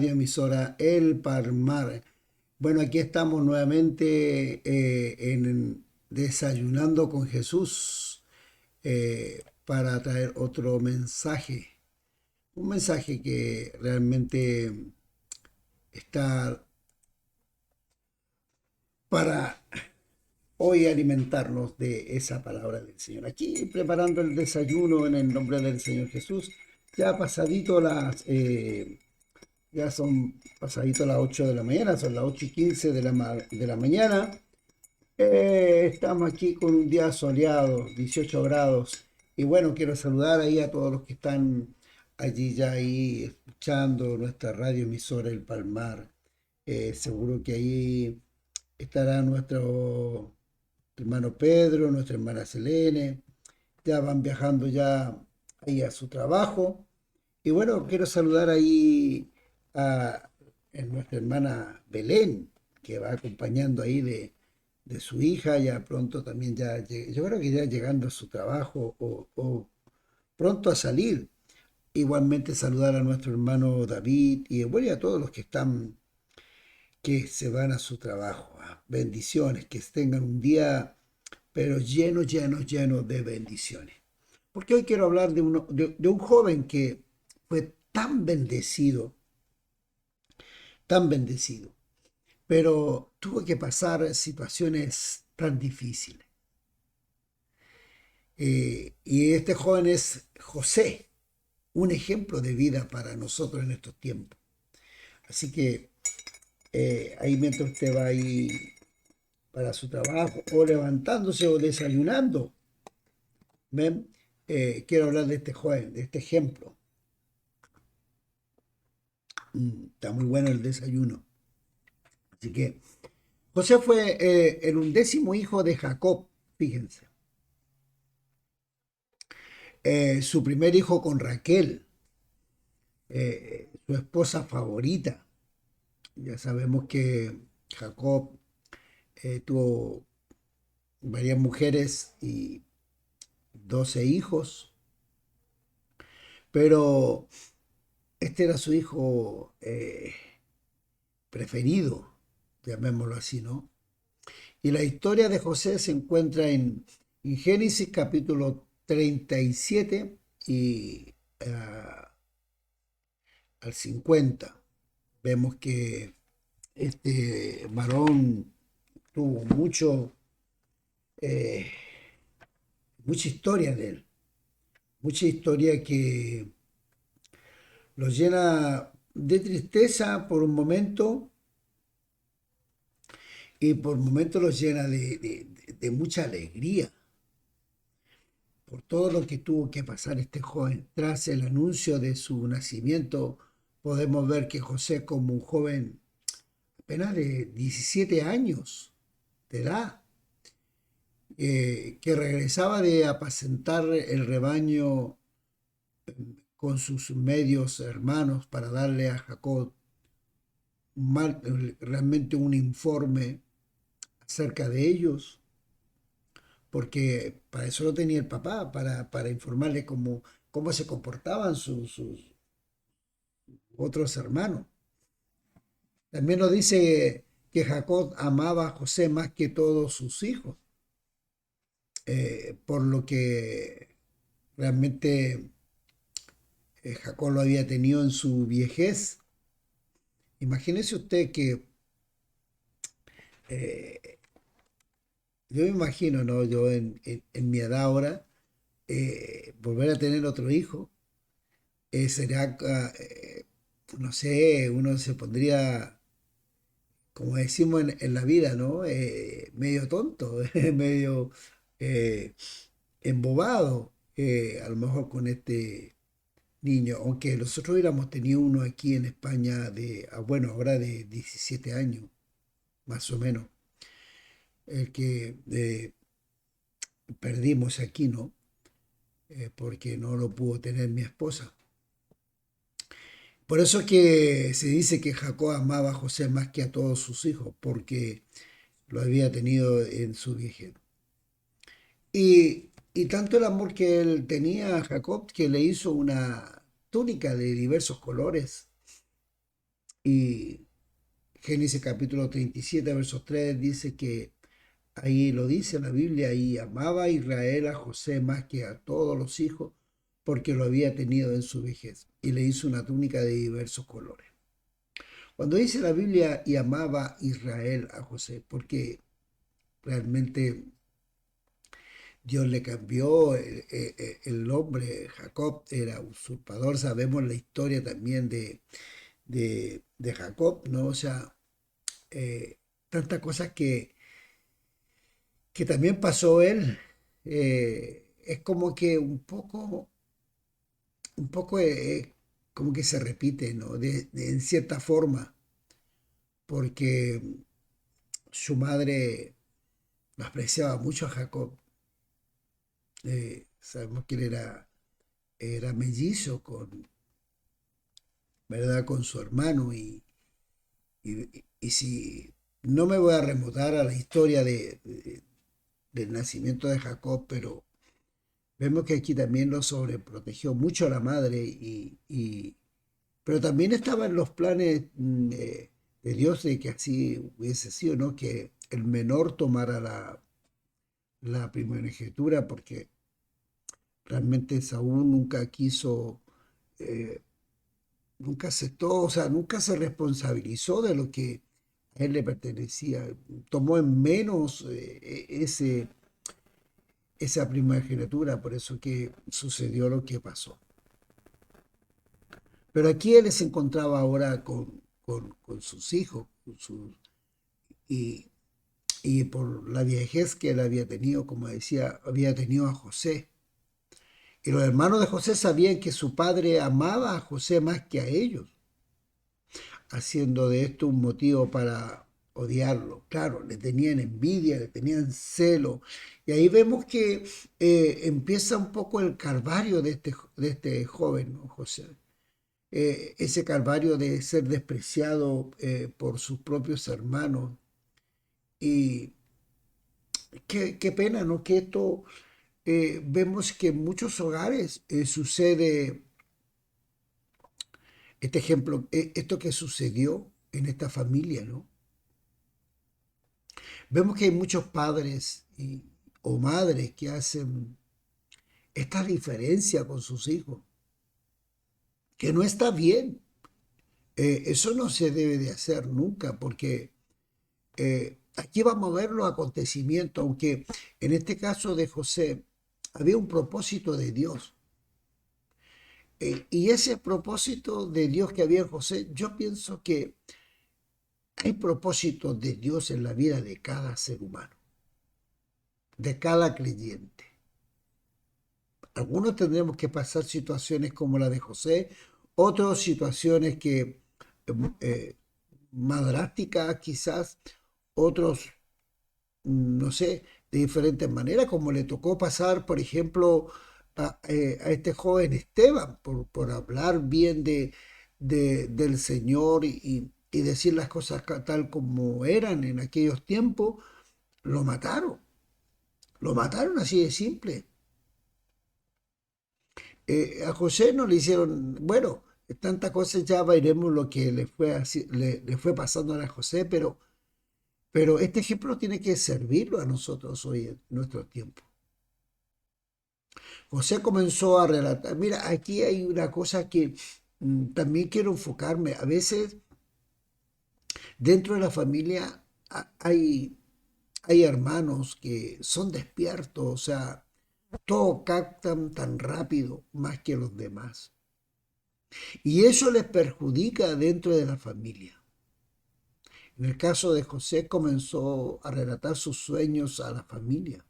Emisora El Palmar. Bueno, aquí estamos nuevamente en Desayunando con Jesús para traer otro mensaje. Un mensaje que realmente está para hoy alimentarnos de esa palabra del Señor. Aquí preparando el desayuno en el nombre del Señor Jesús. Ya pasadito ya son pasadito las 8 de la mañana, son las 8:15 de la mañana. Estamos aquí con un día soleado, 18 grados. Y bueno, quiero saludar ahí a todos los que están allí ya ahí escuchando nuestra radio emisora El Palmar. Seguro que ahí estará nuestro hermano Pedro, nuestra hermana Selene. Ya van viajando ya ahí a su trabajo. Y bueno, quiero saludar ahí a nuestra hermana Belén, que va acompañando ahí de su hija, ya pronto también yo creo que ya llegando a su trabajo o pronto a salir. Igualmente saludar a nuestro hermano David y bueno, y a todos los que están, que se van a su trabajo. Bendiciones, que tengan un día, pero lleno, lleno, lleno de bendiciones. Porque hoy quiero hablar de un joven que fue tan bendecido, pero tuvo que pasar situaciones tan difíciles. Y este joven es José, un ejemplo de vida para nosotros en estos tiempos. Así que ahí mientras usted va ahí para su trabajo o levantándose o desayunando, ¿ven? Quiero hablar de este joven, de este ejemplo. Está muy bueno el desayuno. Así que José fue el undécimo hijo de Jacob, fíjense. Su primer hijo con Raquel, su esposa favorita. Ya sabemos que Jacob tuvo varias mujeres y 12 hijos, pero este era su hijo preferido, llamémoslo así, ¿no? Y la historia de José se encuentra en Génesis capítulo 37 y al 50. Vemos que este varón tuvo eh, mucha historia de él, mucha historia que lo llena de tristeza por un momento y por momentos los llena de mucha alegría por todo lo que tuvo que pasar este joven. Tras el anuncio de su nacimiento, podemos ver que José, como un joven apenas de 17 años de edad, que regresaba de apacentar el rebaño con sus medios hermanos para darle a Jacob realmente un informe acerca de ellos, porque para eso lo tenía el papá, para informarle cómo se comportaban sus otros hermanos. También nos dice que Jacob amaba a José más que todos sus hijos, por lo que realmente Jacob lo había tenido en su viejez. Imagínese usted que eh, yo me imagino, ¿no? Yo en mi edad ahora, volver a tener otro hijo, será, no sé, uno se pondría, como decimos en la vida, ¿no? Medio tonto, medio eh, embobado, a lo mejor con este niño, aunque nosotros hubiéramos tenido uno aquí en España bueno, ahora de 17 años, más o menos, el que perdimos aquí, ¿no? Porque no lo pudo tener mi esposa. Por eso es que se dice que Jacob amaba a José más que a todos sus hijos, porque lo había tenido en su vejez. Y tanto el amor que él tenía a Jacob que le hizo una túnica de diversos colores Y Génesis capítulo 37, versos 3 dice que ahí lo dice la Biblia, y amaba a Israel a José más que a todos los hijos, porque lo había tenido en su vejez, y le hizo una túnica de diversos colores. Cuando dice la Biblia y amaba Israel a José, porque realmente Dios le cambió el nombre. Jacob era usurpador. Sabemos la historia también de Jacob, ¿no? O sea, tantas cosas que también pasó él. Es como que un poco como que se repite, ¿no? En cierta forma, porque su madre lo apreciaba mucho a Jacob. Sabemos que él era mellizo ¿verdad? Con su hermano, y si no me voy a remontar a la historia del nacimiento de Jacob, pero vemos que aquí también lo sobreprotegió mucho a la madre, pero también estaba en los planes de Dios de que así hubiese sido, ¿no? Que el menor tomara la primogenitura, porque realmente Saúl nunca quiso, eh, nunca aceptó, o sea, nunca se responsabilizó de lo que a él le pertenecía. Tomó en menos esa primogenitura, por eso que sucedió lo que pasó. Pero aquí él se encontraba ahora con sus hijos, y, y por la viejez que él había tenido, como decía, había tenido a José. Y los hermanos de José sabían que su padre amaba a José más que a ellos, haciendo de esto un motivo para odiarlo. Claro, le tenían envidia, le tenían celo. Y ahí vemos que empieza un poco el calvario de este joven, ¿no? José. Ese calvario de ser despreciado por sus propios hermanos. Y qué pena, ¿no? Que esto vemos que en muchos hogares sucede este ejemplo, esto que sucedió en esta familia, ¿no? Vemos que hay muchos padres o madres que hacen esta diferencia con sus hijos, que no está bien. Eso no se debe de hacer nunca, porque aquí vamos a ver los acontecimientos, aunque en este caso de José había un propósito de Dios. Y ese propósito de Dios que había en José, yo pienso que hay propósitos de Dios en la vida de cada ser humano, de cada creyente. Algunos tendremos que pasar situaciones como la de José, otras situaciones que eh, más drásticas quizás, otros, no sé, de diferentes maneras, como le tocó pasar, por ejemplo, a este joven Esteban, por hablar bien del Señor y decir las cosas tal como eran en aquellos tiempos. Lo mataron, lo mataron así de simple. A José no le hicieron, bueno, tantas cosas, ya veremos lo que le fue pasando a José, pero este ejemplo tiene que servirlo a nosotros hoy en nuestro tiempo. José comenzó a relatar, mira, aquí hay una cosa que también quiero enfocarme. A veces dentro de la familia hay hermanos que son despiertos, o sea, todo captan tan rápido más que los demás. Y eso les perjudica dentro de la familia. En el caso de José, comenzó a relatar sus sueños a la familia.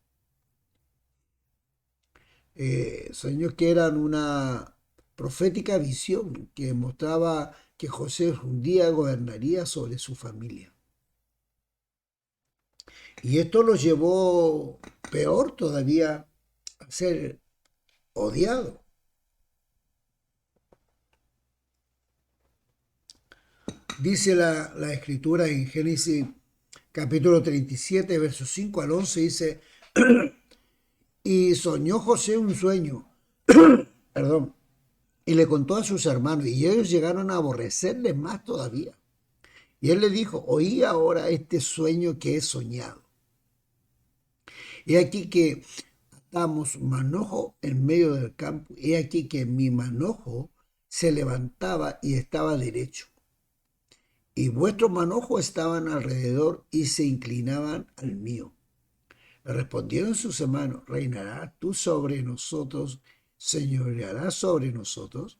Sueños que eran una profética visión que mostraba que José un día gobernaría sobre su familia. Y esto lo llevó peor todavía a ser odiado. Dice la escritura en Génesis capítulo 37, versos 5 al 11, dice, y soñó José un sueño, perdón, y le contó a sus hermanos, y ellos llegaron a aborrecerle más todavía. Y él le dijo, oí ahora este sueño que he soñado. He aquí que atamos manojo en medio del campo. He aquí que mi manojo se levantaba y estaba derecho. Y vuestros manojos estaban alrededor y se inclinaban al mío. Le respondieron sus hermanos, ¿reinarás tú sobre nosotros? ¿Señorearás sobre nosotros?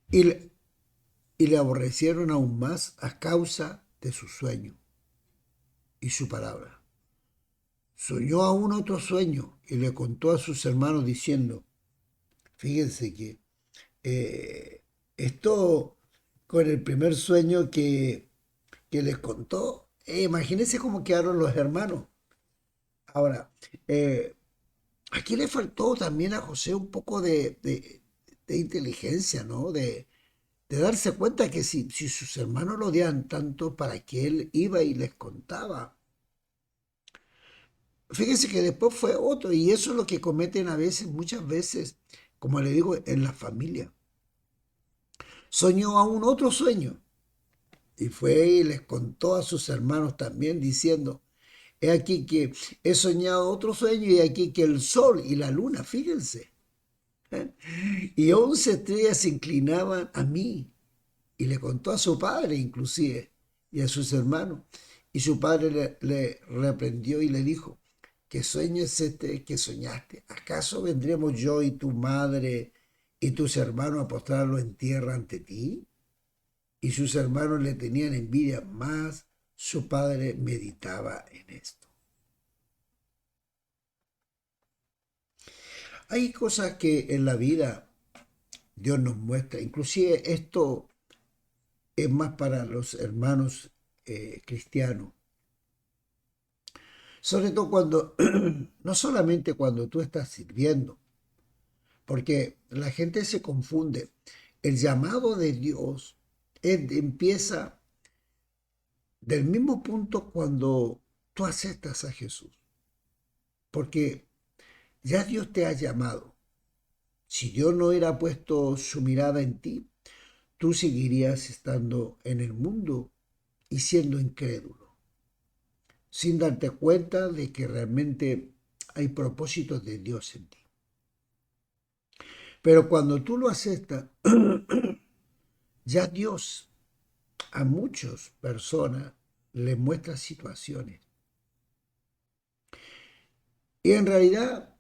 Y le aborrecieron aún más a causa de su sueño y su palabra. Soñó aún otro sueño y le contó a sus hermanos diciendo, fíjense que esto con el primer sueño que les contó, imagínense cómo quedaron los hermanos. Ahora, eh, aquí le faltó también a José un poco de inteligencia, ¿no? De darse cuenta que si sus hermanos lo odiaban tanto, para que él iba y les contaba. Fíjense que después fue otro, y eso es lo que cometen a veces, muchas veces, como le digo, en la familia. Soñó aún otro sueño, y fue y les contó a sus hermanos también, diciendo, he aquí que he soñado otro sueño, y he aquí que el sol y la luna, fíjense, ¿eh? Y 11 estrellas se inclinaban a mí, y le contó a su padre inclusive, y a sus hermanos. Y su padre le reprendió y le dijo, ¿qué sueño es este que soñaste? ¿Acaso vendremos yo y tu madre y tus hermanos a postrarlo en tierra ante ti? Y sus hermanos le tenían envidia, más su padre meditaba en esto. Hay cosas que en la vida Dios nos muestra, inclusive esto es más para los hermanos cristianos. Sobre todo cuando, no solamente cuando tú estás sirviendo, porque la gente se confunde. El llamado de Dios empieza del mismo punto cuando tú aceptas a Jesús, porque ya Dios te ha llamado. Si Dios no hubiera puesto su mirada en ti, tú seguirías estando en el mundo y siendo incrédulo, sin darte cuenta de que realmente hay propósitos de Dios en ti. Pero cuando tú lo aceptas, ya Dios a muchas personas le muestra situaciones. Y en realidad,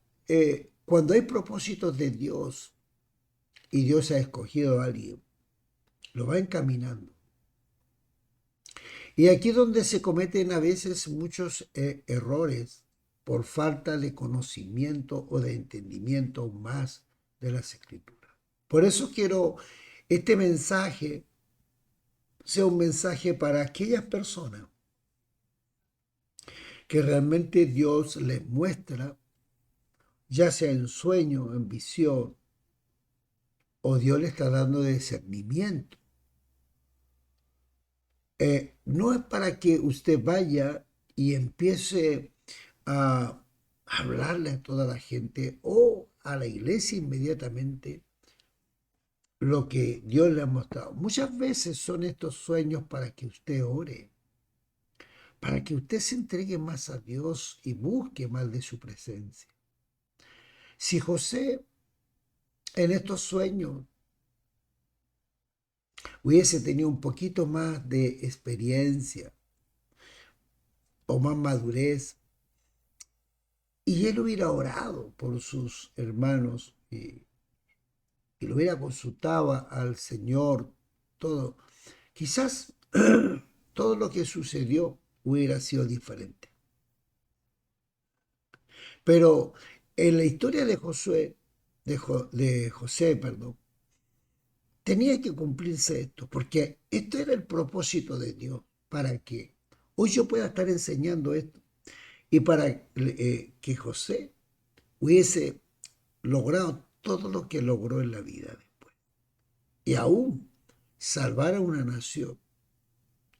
cuando hay propósitos de Dios y Dios ha escogido a alguien, lo va encaminando. Y aquí es donde se cometen a veces muchos errores por falta de conocimiento o de entendimiento más de las escrituras. Por eso quiero este mensaje sea un mensaje para aquellas personas que realmente Dios les muestra, ya sea en sueño, en visión, o Dios le está dando discernimiento. No es para que usted vaya y empiece a hablarle a toda la gente o a la iglesia inmediatamente lo que Dios le ha mostrado. Muchas veces son estos sueños para que usted ore, para que usted se entregue más a Dios y busque más de su presencia. Si José en estos sueños hubiese tenido un poquito más de experiencia o más madurez, y él hubiera orado por sus hermanos y lo hubiera consultado al Señor, todo, quizás todo lo que sucedió hubiera sido diferente. Pero en la historia de Josué, de José, perdón, tenía que cumplirse esto, porque esto era el propósito de Dios, para que hoy yo pueda estar enseñando esto y para que José hubiese logrado todo lo que logró en la vida después. Y aún salvar a una nación,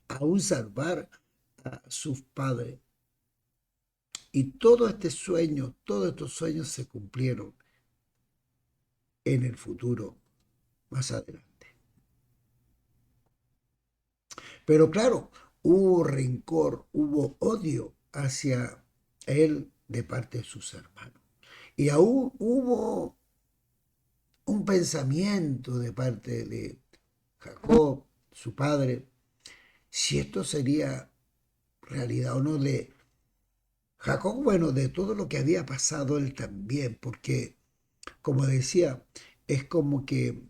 aún salvar a sus padres. Y todo este sueño, todos estos sueños se cumplieron en el futuro más adelante. Pero claro, hubo rencor, hubo odio hacia él de parte de sus hermanos. Y aún hubo un pensamiento de parte de Jacob, su padre, si esto sería realidad o no de Jacob, bueno, de todo lo que había pasado él también, porque como decía, es como que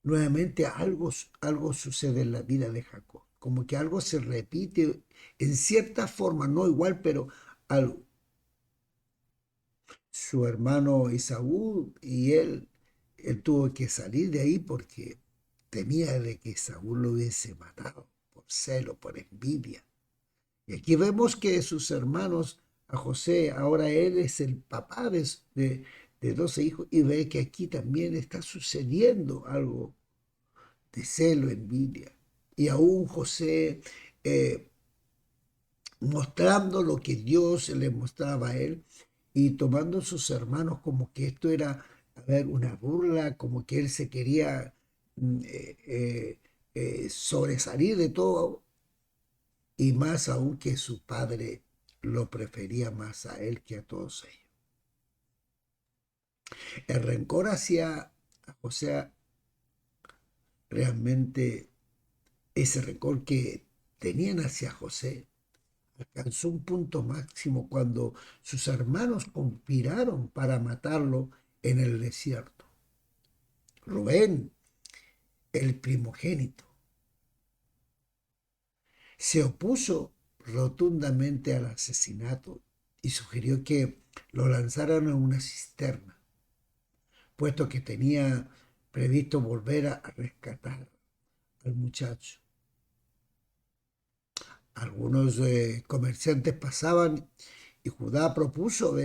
nuevamente algo sucede en la vida de Jacob, como que algo se repite en cierta forma, no igual, pero algo. Su hermano Esaú y él tuvo que salir de ahí porque temía de que Esaú lo hubiese matado por celo, por envidia. Y aquí vemos que sus hermanos, a José, ahora él es el papá de 12 hijos y ve que aquí también está sucediendo algo de celo, envidia. Y aún José eh, mostrando lo que Dios le mostraba a él y tomando a sus hermanos como que esto era, a ver, una burla, como que él se quería sobresalir de todo y más aún que su padre lo prefería más a él que a todos ellos. El rencor hacia José, realmente ese rencor que tenían hacia José, alcanzó un punto máximo cuando sus hermanos conspiraron para matarlo en el desierto. Rubén, el primogénito, se opuso rotundamente al asesinato y sugirió que lo lanzaran a una cisterna, puesto que tenía previsto volver a rescatar al muchacho. Algunos comerciantes pasaban y Judá propuso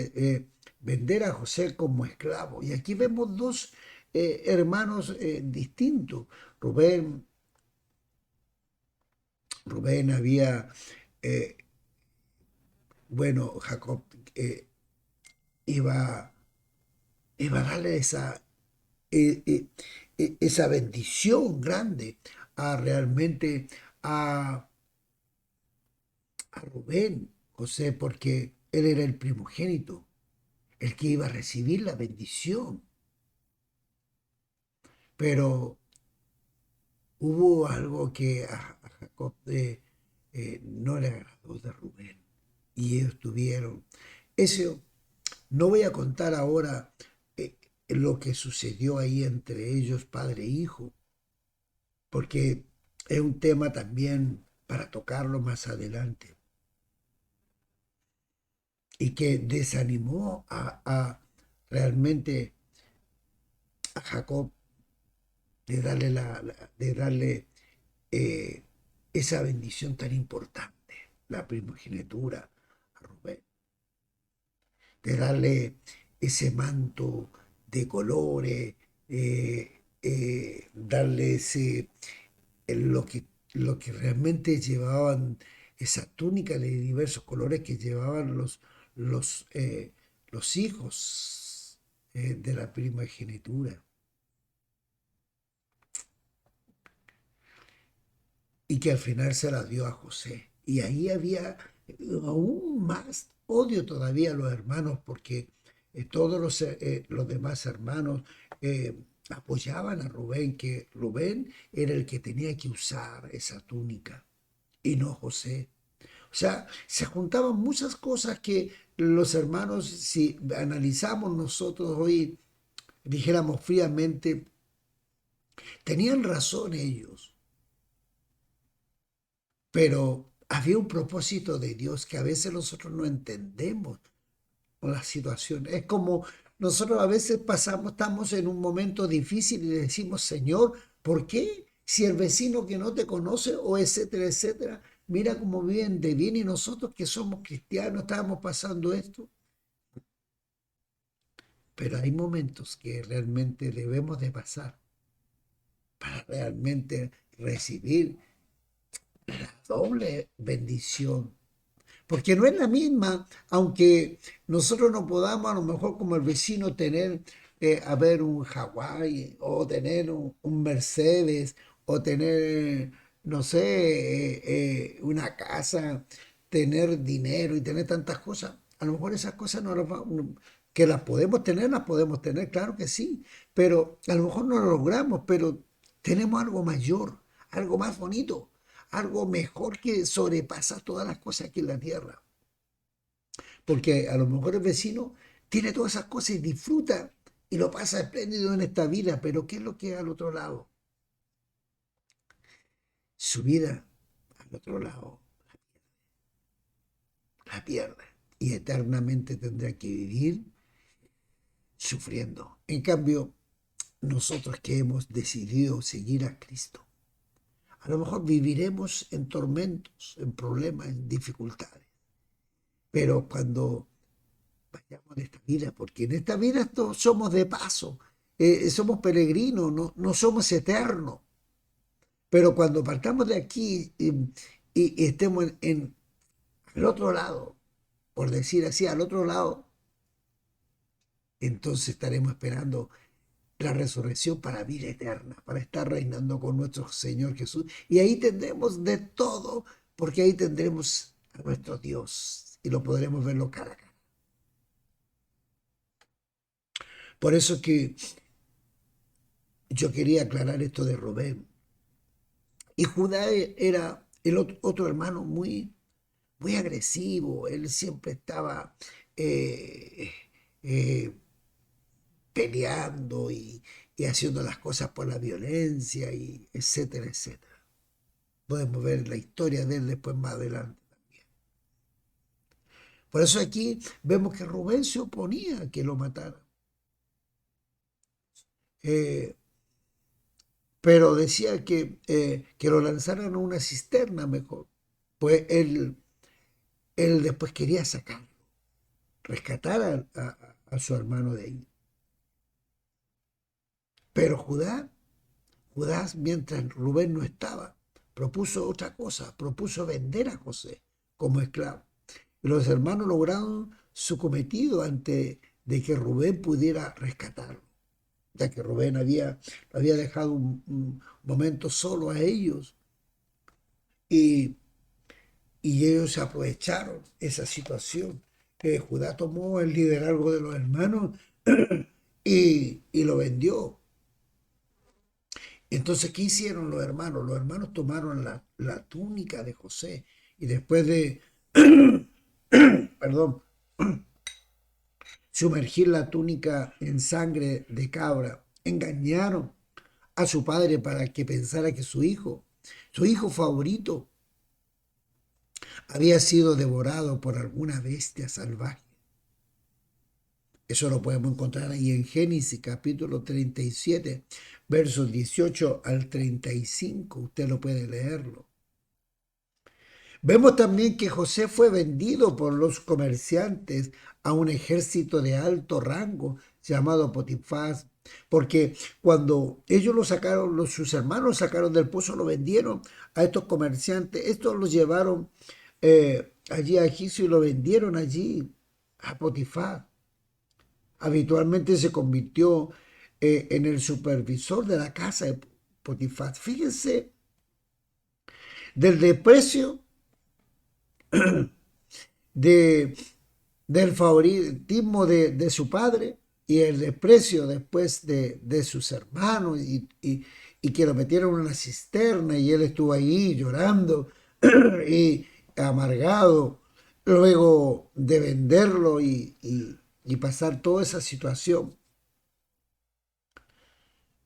vender a José como esclavo. Y aquí vemos dos hermanos distintos. Rubén, Rubén había, eh, bueno, Jacob eh, iba, iba a darle eh, eh, esa bendición grande a realmente a, a Rubén, José, porque él era el primogénito, el que iba a recibir la bendición. Pero hubo algo que a Jacob no le agradó de Rubén y ellos tuvieron. Eso no voy a contar ahora lo que sucedió ahí entre ellos, padre e hijo, porque es un tema también para tocarlo más adelante y que desanimó realmente a Jacob de darle, de darle eh, esa bendición tan importante, la primogenitura a Rubén, de darle ese manto de colores, darle lo que realmente llevaban, esa túnica de diversos colores que llevaban los, eh, los hijos de la primogenitura. Y que al final se la dio a José. Y ahí había aún más odio todavía a los hermanos porque todos los demás hermanos eh, apoyaban a Rubén, que Rubén era el que tenía que usar esa túnica y no José. O sea, se juntaban muchas cosas que los hermanos, si analizamos nosotros hoy, dijéramos fríamente, tenían razón ellos. Pero había un propósito de Dios que a veces nosotros no entendemos la situación. Es como nosotros a veces pasamos, estamos en un momento difícil y le decimos, Señor, ¿por qué? Si el vecino que no te conoce o etcétera, etcétera, mira cómo viven de bien y nosotros que somos cristianos estábamos pasando esto. Pero hay momentos que realmente debemos de pasar para realmente recibir la doble bendición. Porque no es la misma, aunque nosotros no podamos a lo mejor como el vecino tener, a ver, un Hawái o tener un Mercedes o tener no sé, una casa, tener dinero y tener tantas cosas. A lo mejor esas cosas que las podemos tener, claro que sí, pero a lo mejor no lo logramos, pero tenemos algo mayor, algo más bonito, algo mejor que sobrepasa todas las cosas aquí en la tierra. Porque a lo mejor el vecino tiene todas esas cosas y disfruta y lo pasa espléndido en esta vida, pero ¿qué es lo que hay al otro lado? Su vida al otro lado la pierde y eternamente tendrá que vivir sufriendo. En cambio, nosotros que hemos decidido seguir a Cristo, a lo mejor viviremos en tormentos, en problemas, en dificultades, pero cuando vayamos de esta vida, porque en esta vida somos de paso, somos peregrinos, no somos eternos, pero cuando partamos de aquí y estemos en el otro lado, por decir así, al otro lado, entonces estaremos esperando la resurrección para vida eterna, para estar reinando con nuestro Señor Jesús. Y ahí tendremos de todo, porque ahí tendremos a nuestro Dios y lo podremos verlo cara a cara. Por eso que yo quería aclarar esto de Rubén. Y Judá era el otro hermano muy agresivo. Él siempre estaba eh, eh, peleando y haciendo las cosas por la violencia, y etcétera, etcétera. Podemos ver la historia de él después más adelante. Por eso aquí vemos que Rubén se oponía a que lo mataran. Eh, pero decía que lo lanzaran a una cisterna mejor. Pues él después quería sacarlo, rescatar a su hermano de ahí. Pero Judá, mientras Rubén no estaba, propuso otra cosa, propuso vender a José como esclavo. Y los hermanos lograron su cometido antes de que Rubén pudiera rescatarlo, ya que Rubén había dejado un momento solo a ellos y, y ellos se aprovecharon esa situación. Judá tomó el liderazgo de los hermanos y lo vendió. Entonces, ¿qué hicieron los hermanos? Los hermanos tomaron la túnica de José y después de, perdón, sumergir la túnica en sangre de cabra, engañaron a su padre para que pensara que su hijo favorito, había sido devorado por alguna bestia salvaje. Eso lo podemos encontrar ahí en Génesis capítulo 37, versos 18 al 35. Usted lo puede leerlo. Vemos también que José fue vendido por los comerciantes a un ejército de alto rango llamado Potifar, porque cuando ellos lo sacaron, sus hermanos lo sacaron del pozo, lo vendieron a estos comerciantes, estos los llevaron allí a Egipto y lo vendieron allí a Potifar. Habitualmente se convirtió en el supervisor de la casa de Potifar. Fíjense del desprecio de, del favoritismo de su padre y el desprecio después de sus hermanos y que lo metieron en una cisterna y él estuvo ahí llorando y amargado luego de venderlo y pasar toda esa situación.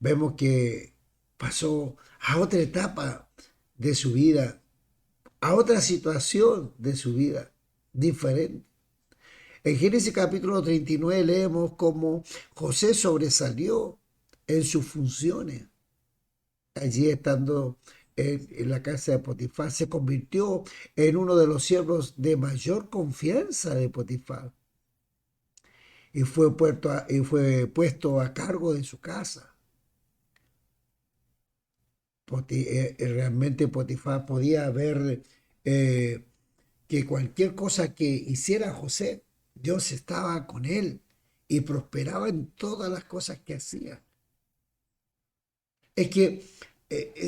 Vemos que pasó a otra etapa de su vida, a otra situación de su vida diferente. En Génesis capítulo 39 leemos cómo José sobresalió en sus funciones. Allí estando en la casa de Potifar, se convirtió en uno de los siervos de mayor confianza de Potifar y fue puesto a cargo de su casa. Realmente Potifar podía ver eh, que cualquier cosa que hiciera José, Dios estaba con él y prosperaba en todas las cosas que hacía. Es que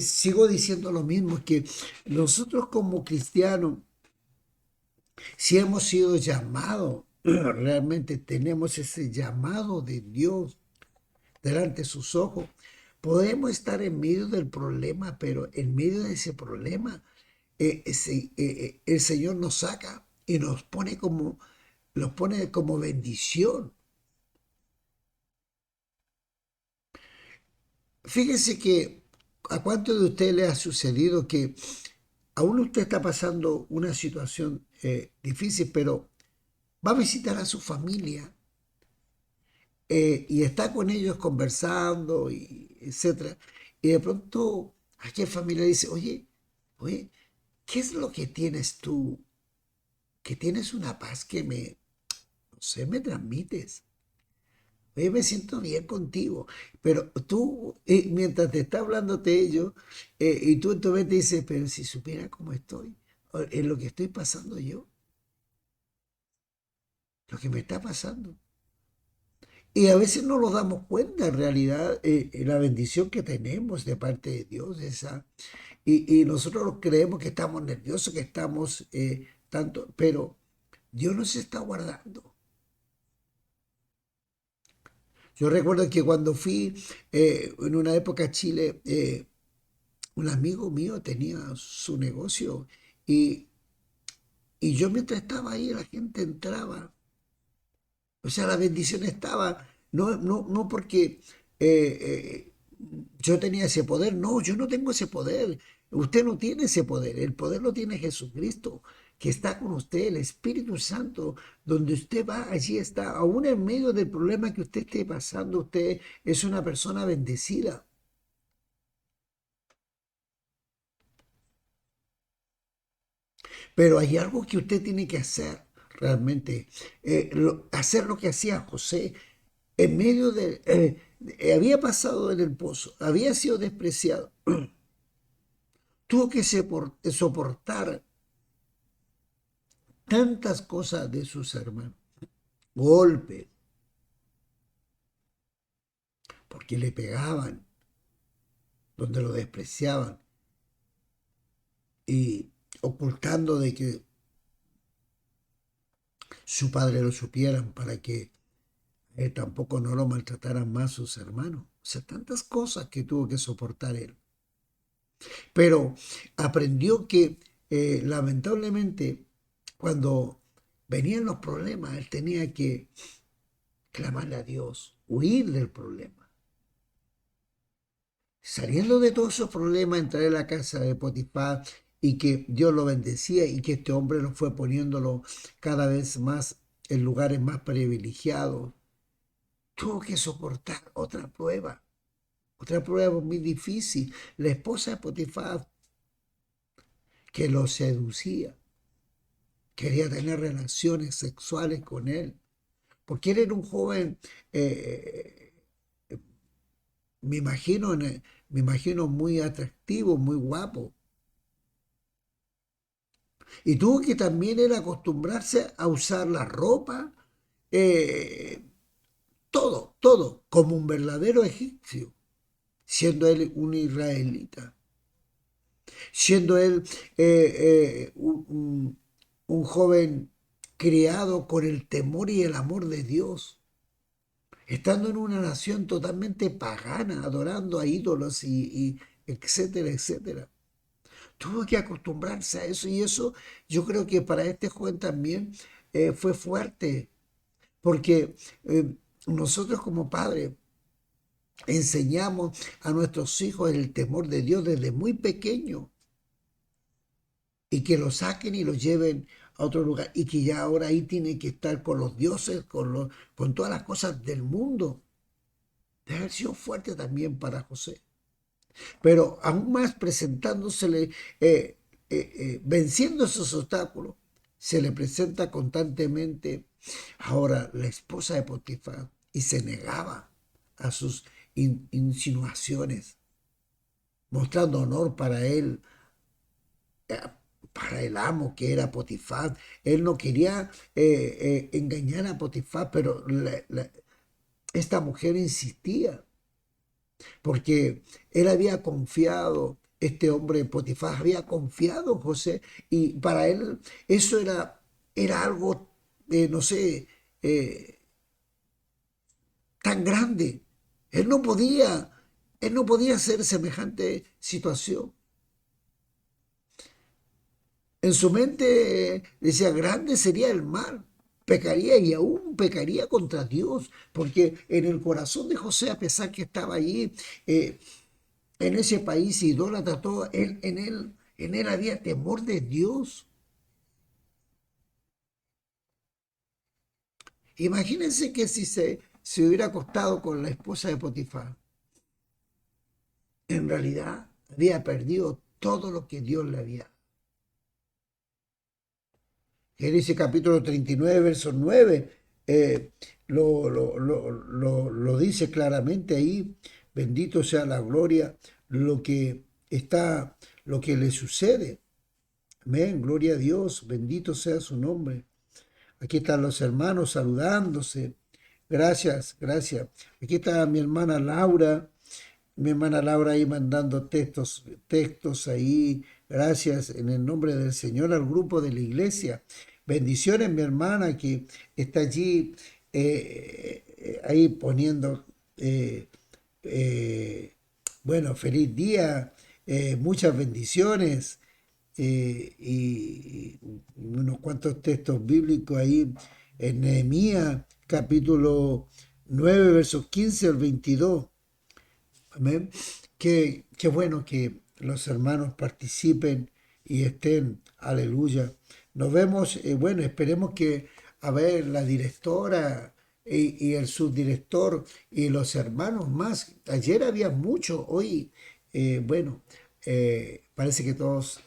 sigo diciendo lo mismo, que nosotros como cristianos, si hemos sido llamados, realmente tenemos ese llamado de Dios delante de sus ojos, podemos estar en medio del problema, pero en medio de ese problema, el Señor nos saca y los pone como bendición. Fíjese que a cuánto de usted le ha sucedido que aún usted está pasando una situación difícil, pero va a visitar a su familia y está con ellos conversando, y etcétera. Y de pronto aquel familia dice, oye, ¿qué es lo que tienes tú? Que tienes una paz que no sé, me transmites. Oye, me siento bien contigo. Pero tú, mientras te está hablándote ellos, y tú en tu mente dices, pero si supiera cómo estoy, o en lo que estoy pasando yo, lo que me está pasando. Y a veces no nos damos cuenta, en realidad, la bendición que tenemos de parte de Dios, y nosotros creemos que estamos nerviosos, que estamos tanto, pero Dios nos está guardando. Yo recuerdo que cuando fui en una época a Chile, un amigo mío tenía su negocio y, y yo mientras estaba ahí, la gente entraba. O sea, la bendición estaba, no porque yo tenía ese poder, no, yo no tengo ese poder. Usted no tiene ese poder lo tiene Jesucristo, que está con usted, el Espíritu Santo, donde usted va, allí está, aún en medio del problema que usted esté pasando, usted es una persona bendecida. Pero hay algo que usted tiene que hacer realmente, hacer lo que hacía José en medio había pasado en el pozo, había sido despreciado, tuvo que soportar tantas cosas de sus hermanos, golpes, porque le pegaban, donde lo despreciaban, y ocultando de que su padre lo supieran para que tampoco no lo maltrataran más sus hermanos. O sea, tantas cosas que tuvo que soportar él. Pero aprendió que lamentablemente cuando venían los problemas, él tenía que clamarle a Dios, huir del problema. Saliendo de todos esos problemas, entrar en la casa de Potifar y que Dios lo bendecía y que este hombre lo fue poniéndolo cada vez más en lugares más privilegiados, tuvo que soportar otra prueba muy difícil. La esposa de Potifar que lo seducía, quería tener relaciones sexuales con él, porque él era un joven, eh, me imagino, me imagino muy atractivo, muy guapo, y tuvo que también él acostumbrarse a usar la ropa, eh, todo, como un verdadero egipcio, siendo él un israelita, siendo él un joven criado con el temor y el amor de Dios, estando en una nación totalmente pagana, adorando a ídolos y etcétera, etcétera. Tuvo que acostumbrarse a eso y eso yo creo que para este joven también fue fuerte, porque nosotros como padres enseñamos a nuestros hijos el temor de Dios desde muy pequeño y que lo saquen y lo lleven a otro lugar y que ya ahora ahí tienen que estar con los dioses, con todas las cosas del mundo. Debe haber sido fuerte también para José. Pero aún más presentándosele, venciendo esos obstáculos, se le presenta constantemente ahora la esposa de Potifar y se negaba a sus insinuaciones, mostrando honor para él, eh, para el amo que era Potifar. Él no quería engañar a Potifar, pero esta mujer insistía. porque él había confiado, este hombre Potifar había confiado en José y para él eso era algo, no sé, eh, tan grande. Él no podía, él no podía hacer semejante situación. En su mente decía, grande sería el mal, pecaría y aún pecaría contra Dios, porque en el corazón de José, a pesar que estaba allí, en ese país idólatra, todo, en él había temor de Dios. Imagínense que si se hubiera acostado con la esposa de Potifar, en realidad había perdido todo lo que Dios le había dado. Génesis capítulo 39, verso 9, lo dice claramente ahí, bendito sea la gloria, lo que está, lo que le sucede. Amén, gloria a Dios, bendito sea su nombre. Aquí están los hermanos saludándose. Gracias, gracias. Aquí está mi hermana Laura ahí mandando textos ahí. Gracias en el nombre del Señor al grupo de la iglesia. Bendiciones, mi hermana que está allí ahí poniendo, eh, eh, bueno, feliz día, muchas bendiciones y unos cuantos textos bíblicos ahí en Nehemías capítulo 9 versos 15 al 22. Amén. Qué bueno que los hermanos participen y estén. Aleluya. Nos vemos, bueno, esperemos que, a ver, la directora y el subdirector y los hermanos más. Ayer había mucho, hoy, bueno, parece que todos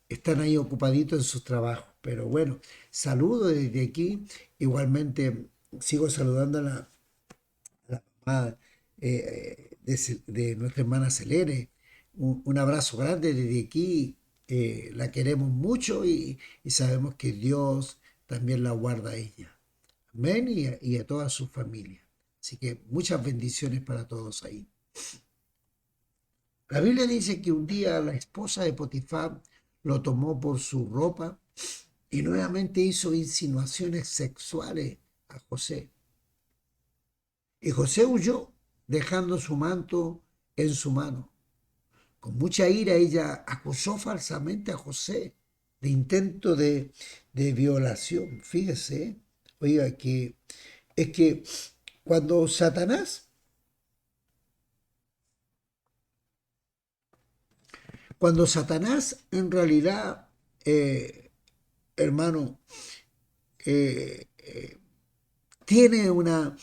están ahí ocupaditos en sus trabajos. Pero bueno, saludo desde aquí. Igualmente sigo saludando a la mamá de nuestra hermana Selene. Un abrazo grande desde aquí. La queremos mucho y sabemos que Dios también la guarda a ella. Amén y a toda su familia. Así que muchas bendiciones para todos ahí. La Biblia dice que un día la esposa de Potifar lo tomó por su ropa y nuevamente hizo insinuaciones sexuales a José. Y José huyó, dejando su manto en su mano. Con mucha ira ella acusó falsamente a José de intento de violación. Fíjese, oiga, que es que cuando Satanás, cuando Satanás en realidad, hermano, eh, tiene una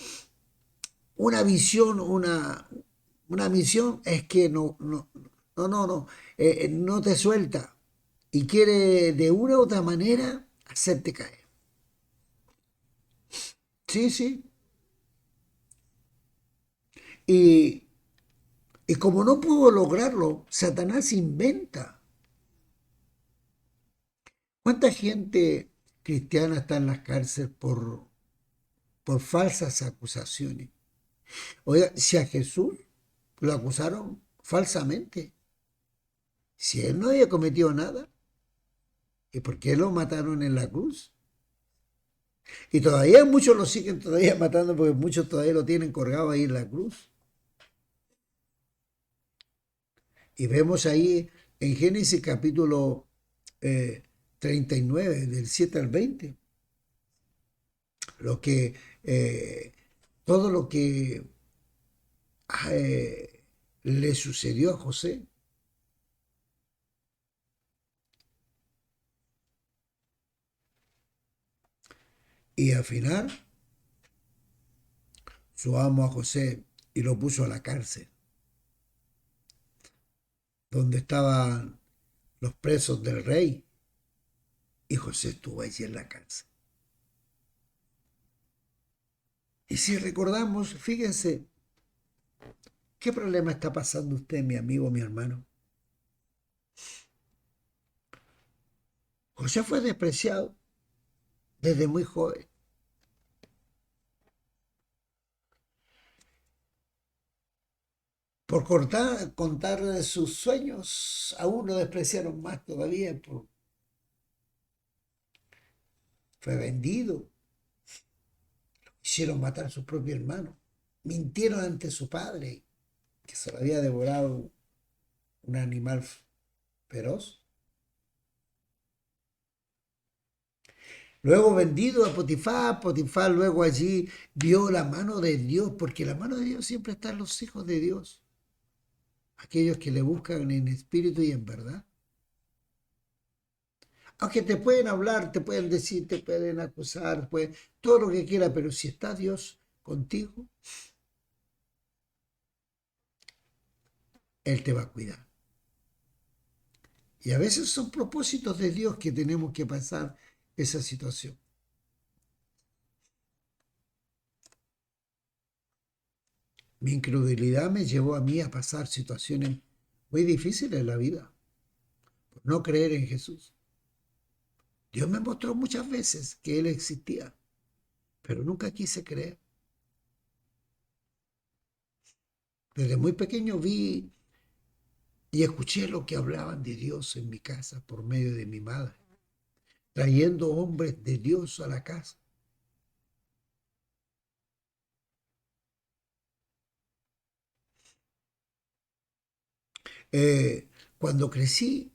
visión, una misión, es que no te suelta y quiere de una u otra manera hacerte caer. Sí, sí. Y, y como no pudo lograrlo, Satanás inventa. ¿Cuánta gente cristiana está en las cárceles por falsas acusaciones? Oiga, si a Jesús lo acusaron falsamente, si él no había cometido nada, ¿y por qué lo mataron en la cruz? Y todavía muchos lo siguen todavía matando porque muchos todavía lo tienen colgado ahí en la cruz. Y vemos ahí en Génesis capítulo eh, 39, del 7 al 20, lo que, eh, todo lo que le sucedió a José. Y al final, su amo a José y lo puso a la cárcel, donde estaban los presos del rey. Y José estuvo allí en la cárcel. Y si recordamos, fíjense, ¿qué problema está pasando usted, mi amigo, mi hermano? José fue despreciado desde muy joven. Por contar sus sueños, aún lo despreciaron más todavía. Fue vendido, hicieron matar a su propio hermano, mintieron ante su padre, que se lo había devorado un animal feroz. Luego vendido a Potifar, Potifar luego allí vio la mano de Dios, porque la mano de Dios siempre está en los hijos de Dios, aquellos que le buscan en espíritu y en verdad. Aunque te pueden hablar, te pueden decir, te pueden acusar, todo lo que quiera, pero si está Dios contigo, Él te va a cuidar. Y a veces son propósitos de Dios que tenemos que pasar esa situación. Mi incredulidad me llevó a mí a pasar situaciones muy difíciles en la vida, por no creer en Jesús. Dios me mostró muchas veces que Él existía, pero nunca quise creer. Desde muy pequeño vi y escuché lo que hablaban de Dios en mi casa por medio de mi madre, trayendo hombres de Dios a la casa. Eh, Cuando crecí,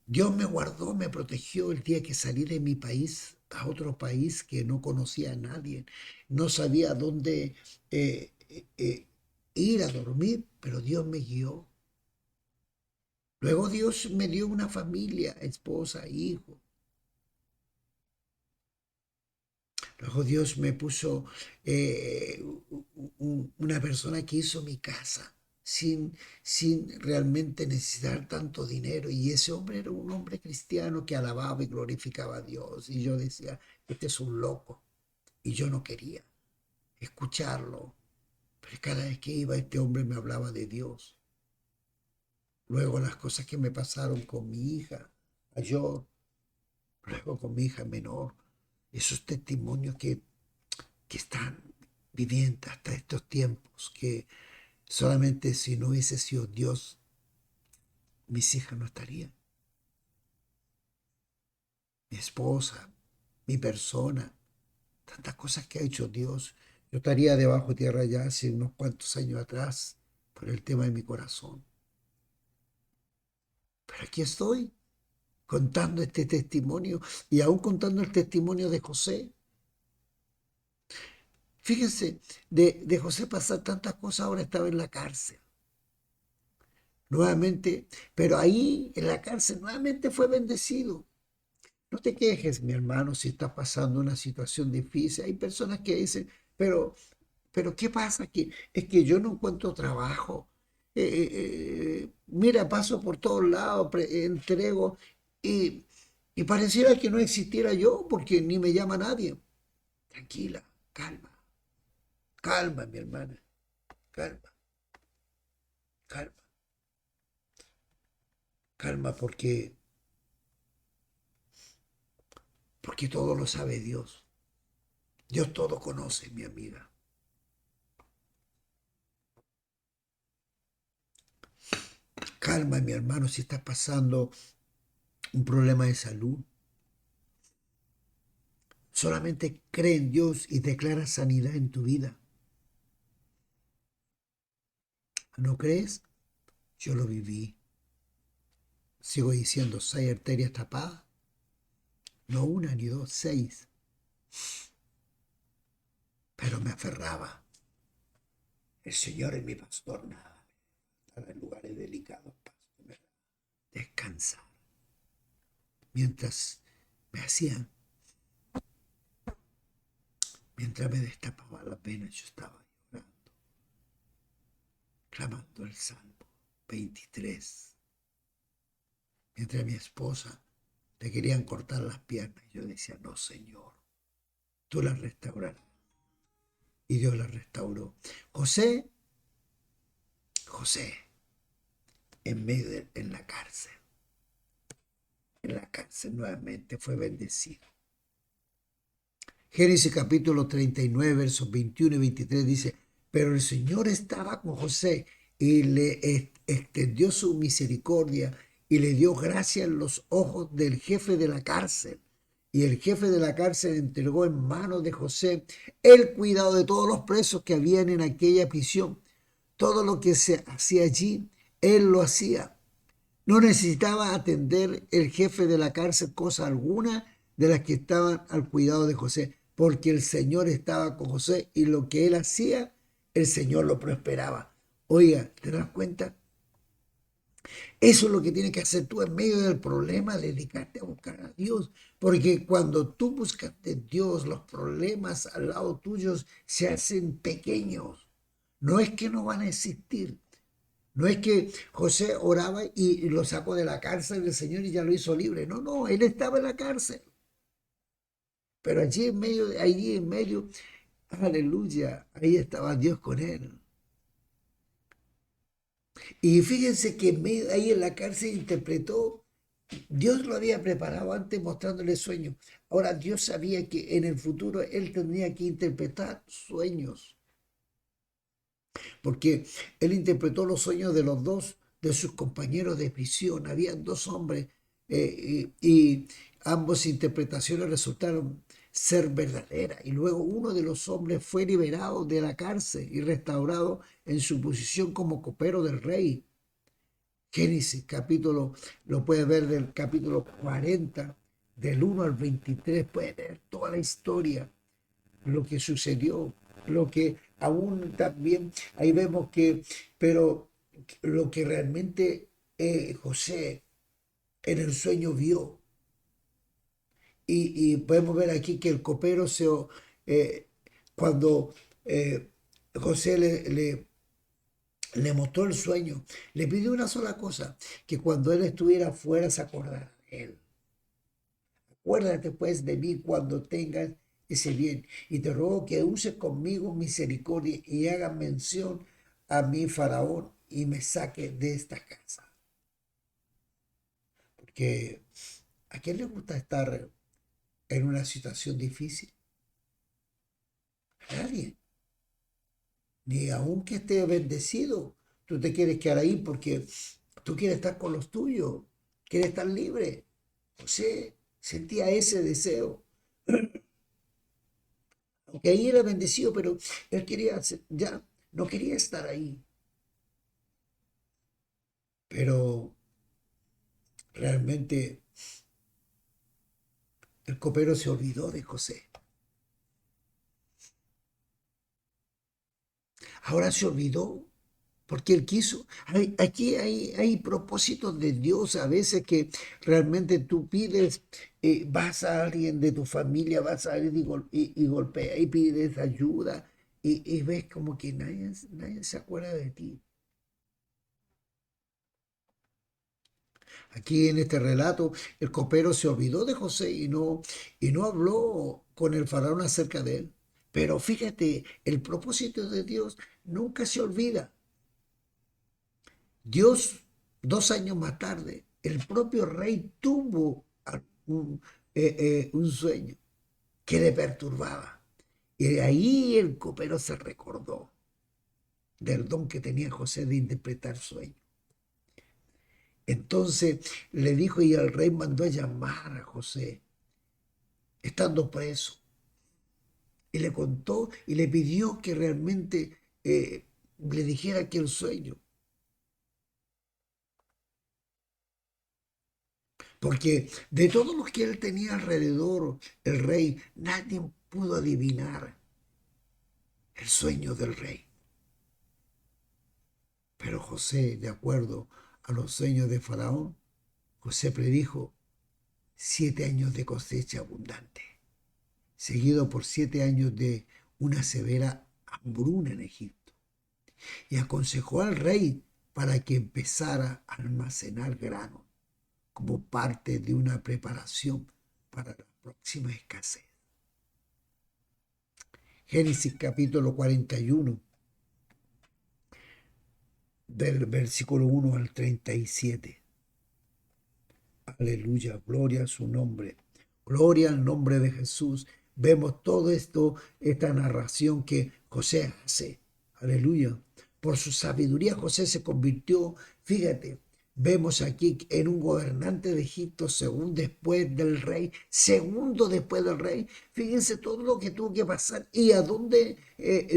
Dios me guardó, me protegió el día que salí de mi país a otro país que no conocía a nadie, no sabía dónde ir a dormir, pero Dios me guió. Luego Dios me dio una familia, esposa, hijo. Luego Dios me puso una persona que hizo mi casa sin realmente necesitar tanto dinero. Y ese hombre era un hombre cristiano que alababa y glorificaba a Dios. Y yo decía, este es un loco. Y yo no quería escucharlo. Pero cada vez que iba, este hombre me hablaba de Dios. Luego las cosas que me pasaron con mi hija mayor, luego con mi hija menor. Esos testimonios que están viviendo hasta estos tiempos, que solamente si no hubiese sido Dios, mis hijas no estarían. Mi esposa, mi persona, tantas cosas que ha hecho Dios. Yo estaría debajo de tierra ya hace unos cuantos años atrás por el tema de mi corazón. Pero aquí estoy contando este testimonio y aún contando el testimonio de José. Fíjense, de José pasar tantas cosas, ahora estaba en la cárcel. Nuevamente, pero ahí en la cárcel nuevamente fue bendecido. No te quejes, mi hermano, si estás pasando una situación difícil. Hay personas que dicen, pero, pero ¿qué pasa aquí? Es que yo no encuentro trabajo. Mira, paso por todos lados, entrego y, y pareciera que no existiera yo porque ni me llama nadie. Tranquila, calma, calma, mi hermana, calma, calma, calma, porque todo lo sabe Dios. Dios todo conoce, mi amiga. Calma, mi hermano, si estás pasando un problema de salud. Solamente cree en Dios y declara sanidad en tu vida. ¿No crees? Yo lo viví. Sigo diciendo, 6 arterias tapadas. No una ni dos, 6. Pero me aferraba. El Señor es mi pastor, nada. Estaba en lugares delicados, pasto, descansar. Mientras me hacían, mientras me destapaba la pena, yo estaba llorando, clamando el Salmo 23. Mientras mi esposa le querían cortar las piernas, yo decía, no, Señor, tú las restaurarás. Y Dios las restauró. José, José, en la cárcel nuevamente fue bendecido. Génesis capítulo 39, versos 21 y 23 dice, Pero el Señor estaba con José y le extendió su misericordia y le dio gracia en los ojos del jefe de la cárcel. Y el jefe de la cárcel entregó en manos de José el cuidado de todos los presos que habían en aquella prisión. Todo lo que se hacía allí, él lo hacía. No necesitaba atender el jefe de la cárcel cosa alguna de las que estaban al cuidado de José, porque el Señor estaba con José y lo que él hacía, el Señor lo prosperaba. Oiga, ¿te das cuenta? Eso es lo que tienes que hacer tú en medio del problema, dedicarte a buscar a Dios. Porque cuando tú buscas a Dios, los problemas al lado tuyos se hacen pequeños. No es que no van a existir. No es que José oraba y lo sacó de la cárcel del Señor y ya lo hizo libre. No, no, él estaba en la cárcel. Pero allí en medio, aleluya, ahí estaba Dios con él. Y fíjense que ahí en la cárcel interpretó, Dios lo había preparado antes mostrándole sueños. Ahora Dios sabía que en el futuro él tendría que interpretar sueños, porque él interpretó los sueños de los dos de sus compañeros de prisión. Habían dos hombres y ambas interpretaciones resultaron ser verdaderas. Y luego uno de los hombres fue liberado de la cárcel y restaurado en su posición como copero del rey. Génesis capítulo, lo puede ver del capítulo 40, del 1 al 23, puede ver toda la historia, lo que sucedió, lo que aún también, ahí vemos que, pero lo que realmente José en el sueño vio, y podemos ver aquí que el copero eh, cuando José le mostró el sueño, le pidió una sola cosa, que cuando él estuviera afuera se acordara de él. Acuérdate pues de mí cuando tengas ese bien, y te ruego que uses conmigo misericordia y haga mención a mi faraón y me saque de esta casa. Porque ¿a quién le gusta estar en una situación difícil? A nadie. Ni aunque esté bendecido, tú te quieres quedar ahí porque tú quieres estar con los tuyos, quieres estar libre. José sentía ese deseo. Aunque ahí era bendecido, pero él quería, ya no quería estar ahí. Pero realmente el copero se olvidó de José. Ahora se olvidó porque él quiso. Aquí hay propósitos de Dios a veces que realmente tú pides, vas a alguien de tu familia, vas a alguien y golpea y pides ayuda y ves como que nadie se acuerda de ti. Aquí en este relato, el copero se olvidó de José y no habló con el faraón acerca de él. Pero fíjate, el propósito de Dios nunca se olvida. Dios, 2 años más tarde, el propio rey tuvo un sueño que le perturbaba. Y de ahí el copero se recordó del don que tenía José de interpretar sueños. Entonces le dijo y el rey mandó a llamar a José, estando preso, y le contó y le pidió que realmente le dijera que el sueño, porque de todos los que él tenía alrededor, el rey, nadie pudo adivinar el sueño del rey. Pero José, de acuerdo a los sueños de Faraón, José predijo 7 años de cosecha abundante, seguido por 7 años de una severa hambruna en Egipto. Y aconsejó al rey para que empezara a almacenar grano como parte de una preparación para la próxima escasez. Génesis capítulo 41, del versículo 1 al 37. Aleluya, gloria a su nombre. Gloria al nombre de Jesús. Vemos todo esto, esta narración que José hace. Aleluya. Por su sabiduría José se convirtió, fíjate, vemos aquí en un gobernante de Egipto segundo después del rey. Fíjense todo lo que tuvo que pasar y a dónde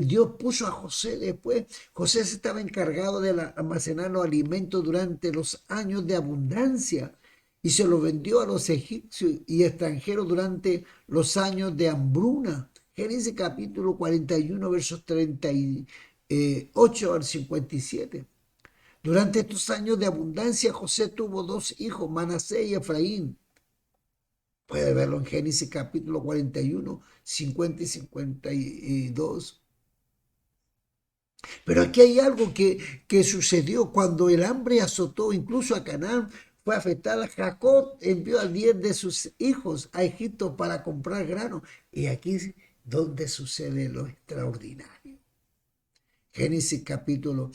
Dios puso a José después. José se estaba encargado de almacenar los alimentos durante los años de abundancia y se los vendió a los egipcios y extranjeros durante los años de hambruna. Génesis capítulo 41, versos 38 al 57. Durante estos años de abundancia, José tuvo dos hijos, Manasés y Efraín. Puede verlo en Génesis capítulo 41, 50 y 52. Pero aquí hay algo que sucedió cuando el hambre azotó incluso a Canaán. Fue afectada. Jacob envió a 10 de sus hijos a Egipto para comprar grano. Y aquí es donde sucede lo extraordinario. Génesis capítulo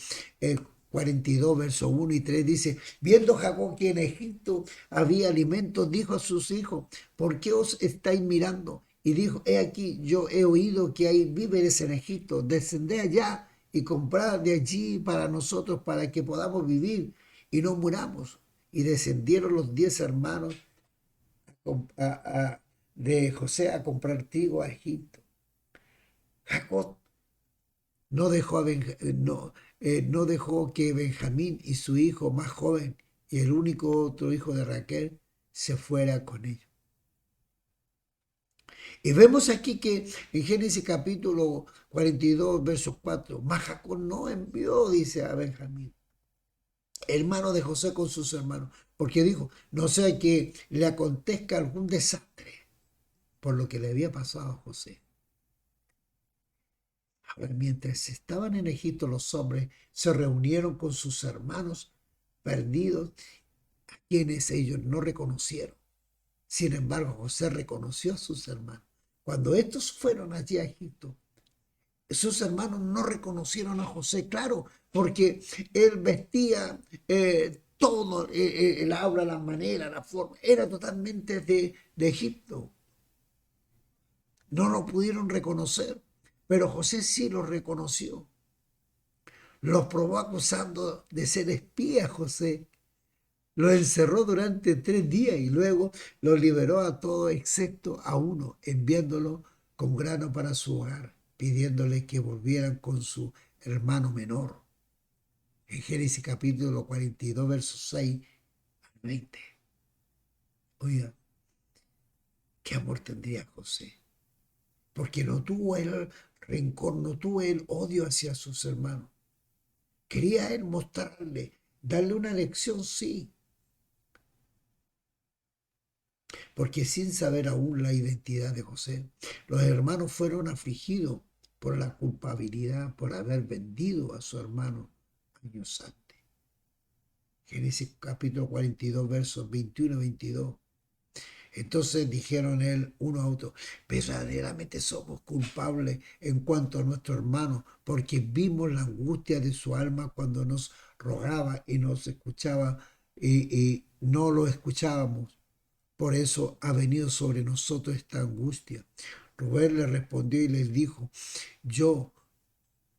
42, versos 1 y 3 dice, viendo Jacob que en Egipto había alimentos, dijo a sus hijos, ¿por qué os estáis mirando? Y dijo, he aquí, yo he oído que hay víveres en Egipto, descended allá y comprad de allí para nosotros, para que podamos vivir y no muramos. Y descendieron los 10 hermanos de José a comprar trigo a Egipto. Jacob no dejó, no dejó que Benjamín y su hijo más joven y el único otro hijo de Raquel se fuera con ellos. Y vemos aquí que en Génesis capítulo 42, versos 4, mas Jacob no envió, dice, a Benjamín, hermano de José, con sus hermanos, porque dijo, no sea que le acontezca algún desastre por lo que le había pasado a José. Ahora, mientras estaban en Egipto, los hombres se reunieron con sus hermanos perdidos, a quienes ellos no reconocieron. Sin embargo, José reconoció a sus hermanos. Cuando estos fueron allí a Egipto, sus hermanos no reconocieron a José, claro, porque él vestía todo, el habla, la manera, la forma, era totalmente de Egipto. No lo pudieron reconocer, pero José sí lo reconoció. Los probó acusando de ser espía José. Lo encerró durante 3 días y luego lo liberó a todos excepto a uno, enviándolo con grano para su hogar, pidiéndole que volvieran con su hermano menor. En Génesis capítulo 42, versos 6 al 20. Oiga, qué amor tendría José, porque no tuvo el rencor, no tuvo el odio hacia sus hermanos. Quería él mostrarle, darle una lección, sí, porque sin saber aún la identidad de José, los hermanos fueron afligidos por la culpabilidad por haber vendido a su hermano años antes. Génesis capítulo 42, versos 21 y 22. Entonces dijeron él uno a otro, verdaderamente somos culpables en cuanto a nuestro hermano, porque vimos la angustia de su alma cuando nos rogaba y nos escuchaba y no lo escuchábamos. Por eso ha venido sobre nosotros esta angustia. Rubén le respondió y les dijo, yo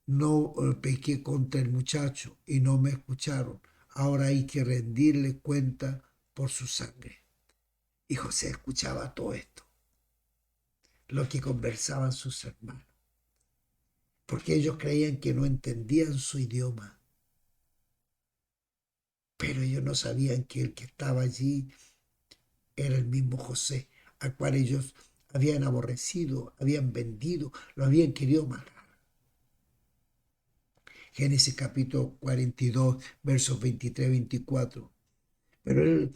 no pequé contra el muchacho y no me escucharon. Ahora hay que rendirle cuenta por su sangre. Y José escuchaba todo esto, lo que conversaban sus hermanos, porque ellos creían que no entendían su idioma, pero ellos no sabían que el que estaba allí era el mismo José, al cual ellos habían aborrecido, habían vendido, lo habían querido matar. Génesis capítulo 42, versos 23-24. Pero él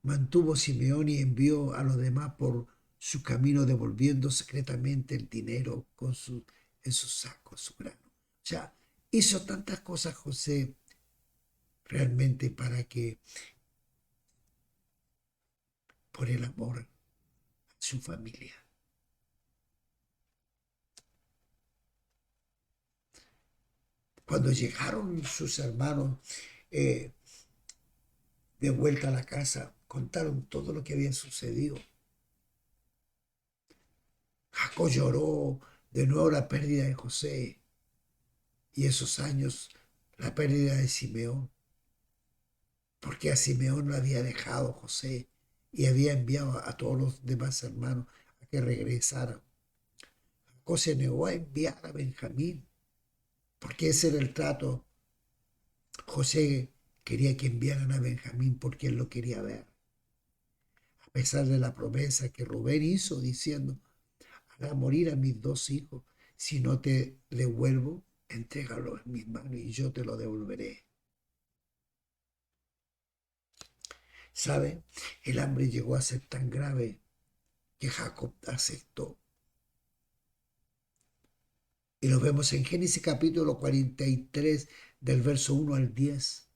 mantuvo Simeón y envió a los demás por su camino, devolviendo secretamente el dinero en sus sacos, su grano. O sea, hizo tantas cosas José realmente para que, por el amor a su familia. Cuando llegaron sus hermanos eh, de vuelta a la casa, contaron todo lo que había sucedido. Jacob lloró, de nuevo la pérdida de José y esos años, la pérdida de Simeón, porque a Simeón lo había dejado José y había enviado a todos los demás hermanos a que regresaran. Jacob se negó a enviar a Benjamín, porque ese era el trato. José quería que enviaran a Benjamín porque él lo quería ver, a pesar de la promesa que Rubén hizo diciendo, hará morir a mis dos hijos, si no te devuelvo, entrégalo en mis manos y yo te lo devolveré. ¿Sabe? El hambre llegó a ser tan grave que Jacob aceptó. Y lo vemos en Génesis capítulo 43, del verso 1 al 10.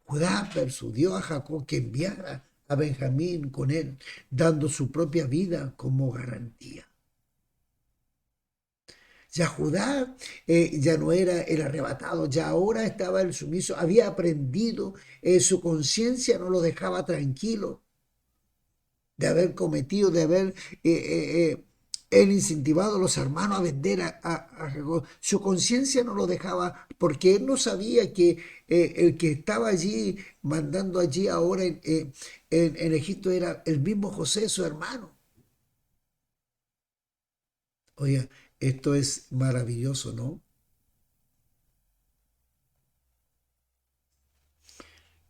Judá persuadió a Jacob que enviara a Benjamín con él, dando su propia vida como garantía. Ya Judá ya no era el arrebatado, ya ahora estaba el sumiso, había aprendido, su conciencia no lo dejaba tranquilo de haber cometido, de haber él incentivado a los hermanos a vender a Jacob. Su conciencia no lo dejaba porque él no sabía que el que estaba allí, mandando allí ahora en Egipto, era el mismo José, su hermano. Oye, esto es maravilloso, ¿no?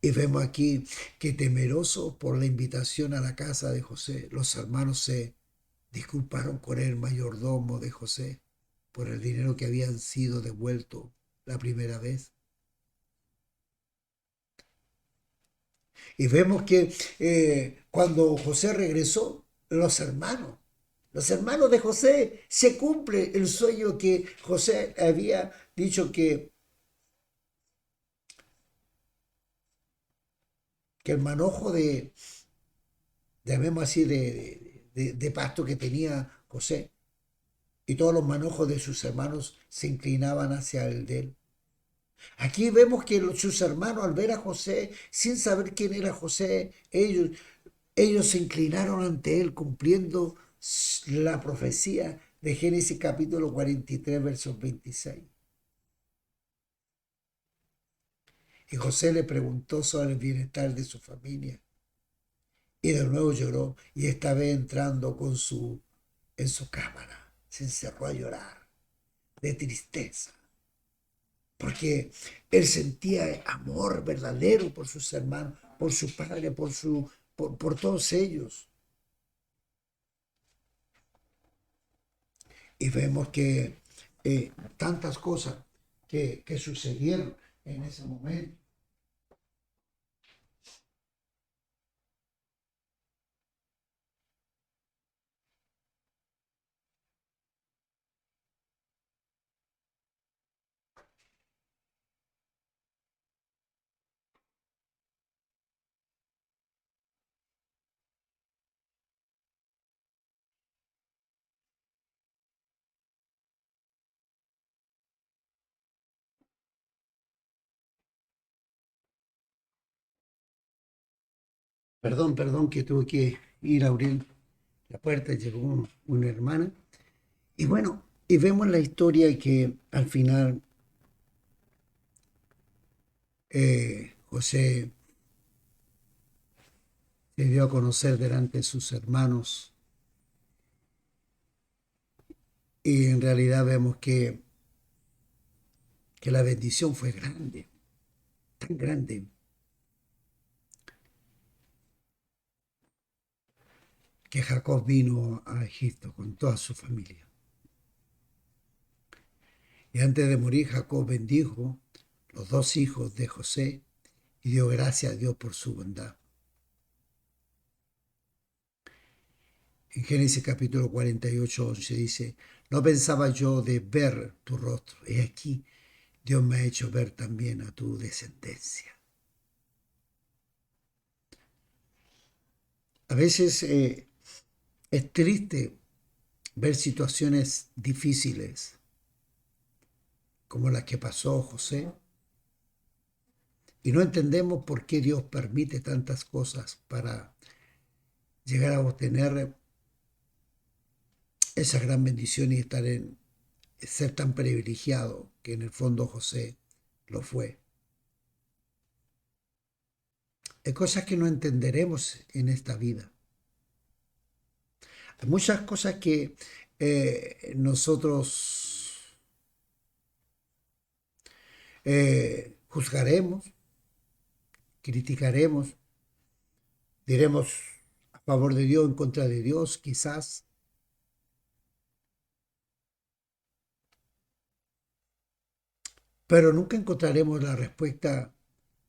Y vemos aquí que temeroso por la invitación a la casa de José, los hermanos se disculparon con el mayordomo de José por el dinero que habían sido devuelto la primera vez. Y vemos que cuando José regresó, los hermanos de José, se cumple el sueño que José había dicho que el manojo llamemos así, de pasto que tenía José y todos los manojos de sus hermanos se inclinaban hacia el de él. Aquí vemos que sus hermanos al ver a José, sin saber quién era José, ellos se inclinaron ante él cumpliendo la profecía de Génesis capítulo 43, versos 26. Y José le preguntó sobre el bienestar de su familia. Y de nuevo lloró, y esta vez entrando en su cámara, se encerró a llorar de tristeza, porque él sentía amor verdadero por sus hermanos, por su padre, por todos ellos. Y vemos que tantas cosas que sucedieron en ese momento. Perdón, que tuve que ir a abrir la puerta, llegó una hermana. Y bueno, y vemos la historia que al final José se dio a conocer delante de sus hermanos. Y en realidad vemos que la bendición fue grande, tan grande, que Jacob vino a Egipto con toda su familia. Y antes de morir, Jacob bendijo los dos hijos de José y dio gracias a Dios por su bondad. En Génesis capítulo 48, 11 dice, no pensaba yo de ver tu rostro, y aquí Dios me ha hecho ver también a tu descendencia. A veces es triste ver situaciones difíciles como las que pasó José y no entendemos por qué Dios permite tantas cosas para llegar a obtener esa gran bendición y ser tan privilegiado que en el fondo José lo fue. Hay cosas que no entenderemos en esta vida. Hay muchas cosas que nosotros juzgaremos, criticaremos, diremos a favor de Dios, en contra de Dios, quizás. Pero nunca encontraremos la respuesta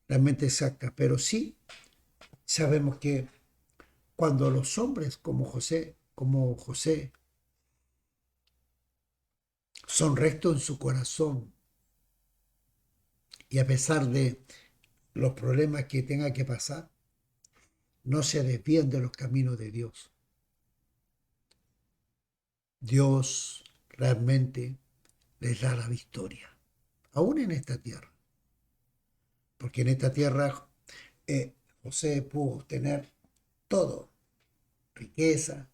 realmente exacta. Pero sí sabemos que cuando los hombres como José, son rectos en su corazón y a pesar de los problemas que tenga que pasar, no se desvían de los caminos de Dios. Dios realmente les da la victoria, aún en esta tierra. Porque en esta tierra José pudo tener todo, riqueza,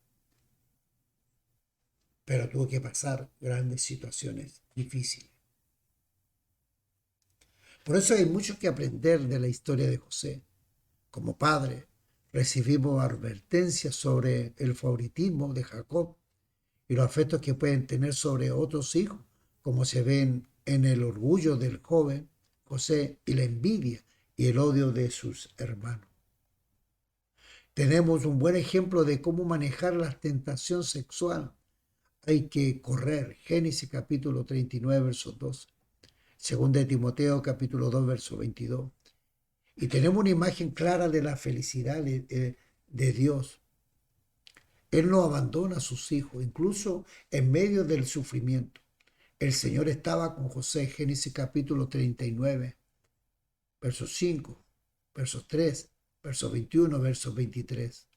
pero tuvo que pasar grandes situaciones difíciles. Por eso hay mucho que aprender de la historia de José. Como padre, recibimos advertencias sobre el favoritismo de Jacob y los afectos que pueden tener sobre otros hijos, como se ven en el orgullo del joven José y la envidia y el odio de sus hermanos. Tenemos un buen ejemplo de cómo manejar la tentación sexual. Hay que correr. Génesis capítulo 39, verso 2. Segunda de Timoteo capítulo 2, verso 22. Y tenemos una imagen clara de la felicidad de Dios. Él no abandona a sus hijos, incluso en medio del sufrimiento. El Señor estaba con José, Génesis capítulo 39, versos 5, versos 3, versos 21, versos 23.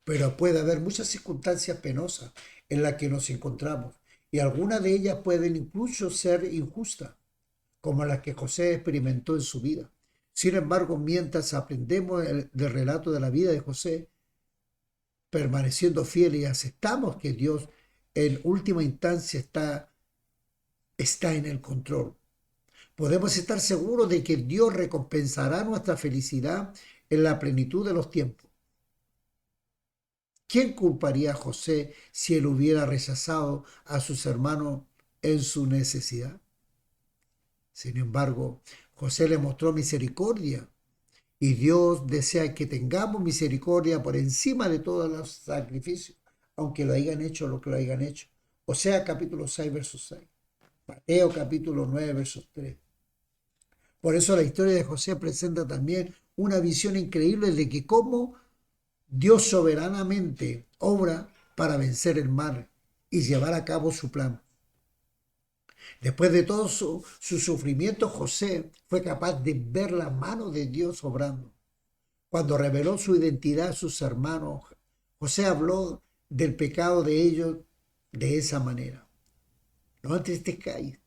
Pero puede haber muchas circunstancias penosas en las que nos encontramos y algunas de ellas pueden incluso ser injustas, como las que José experimentó en su vida. Sin embargo, mientras aprendemos del relato de la vida de José, permaneciendo fieles y aceptamos que Dios en última instancia está en el control, podemos estar seguros de que Dios recompensará nuestra felicidad en la plenitud de los tiempos. ¿Quién culparía a José si él hubiera rechazado a sus hermanos en su necesidad? Sin embargo, José le mostró misericordia y Dios desea que tengamos misericordia por encima de todos los sacrificios, aunque lo hayan hecho lo que lo hayan hecho. O sea, capítulo 6, verso 6. Mateo capítulo 9, verso 3. Por eso la historia de José presenta también una visión increíble de que cómo Dios soberanamente obra para vencer el mal y llevar a cabo su plan. Después de todo su sufrimiento, José fue capaz de ver la mano de Dios obrando. Cuando reveló su identidad a sus hermanos, José habló del pecado de ellos de esa manera. No entristezcáis,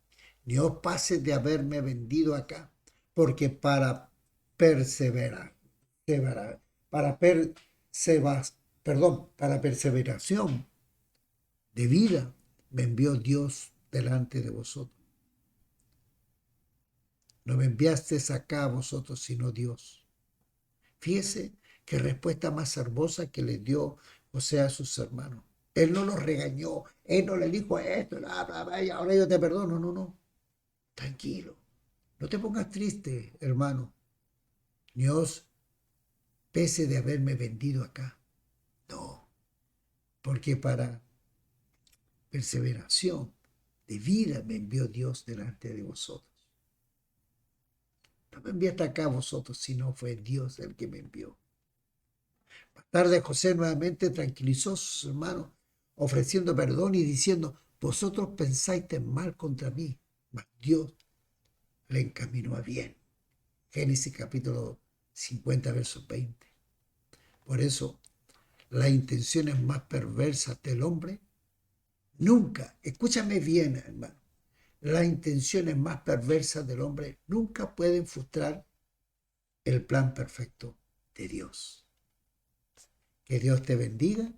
ni os pases de haberme vendido acá, porque perseverar, para para perseveración de vida me envió Dios delante de vosotros. No me enviasteis acá a vosotros, sino Dios. Fíjese qué respuesta más hermosa que le dio José a sus hermanos. Él no los regañó, él no les dijo esto, bla, bla, bla, y ahora yo te perdono. No, no. Tranquilo, no te pongas triste, hermano. Dios pese de haberme vendido acá. No, porque para perseveración de vida me envió Dios delante de vosotros. No me enviaste acá a vosotros, sino fue Dios el que me envió. Más tarde José nuevamente tranquilizó a sus hermanos, ofreciendo perdón y diciendo, vosotros pensáis mal contra mí, mas Dios le encaminó a bien. Génesis capítulo 50, verso 20. Por eso, las intenciones más perversas del hombre nunca, escúchame bien, hermano, las intenciones más perversas del hombre nunca pueden frustrar el plan perfecto de Dios. Que Dios te bendiga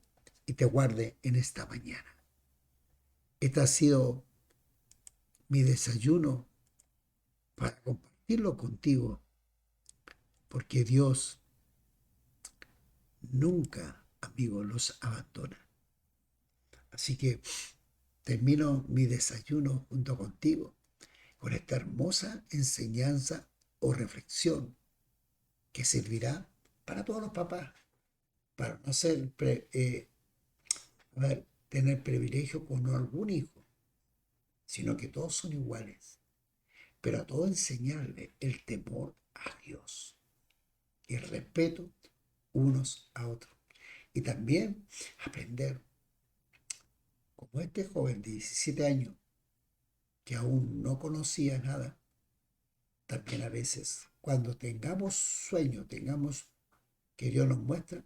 y y te guarde en esta mañana. Este ha sido mi desayuno para compartirlo contigo, porque Dios nunca, amigo, los abandona. Así que termino mi desayuno junto contigo con esta hermosa enseñanza o reflexión que servirá para todos los papás, para no ser, tener privilegio con algún hijo, sino que todos son iguales, pero a todos enseñarle el temor a Dios y el respeto unos a otros. Y también aprender, como este joven de 17 años, que aún no conocía nada, también a veces, cuando tengamos sueño, tengamos que Dios nos muestra,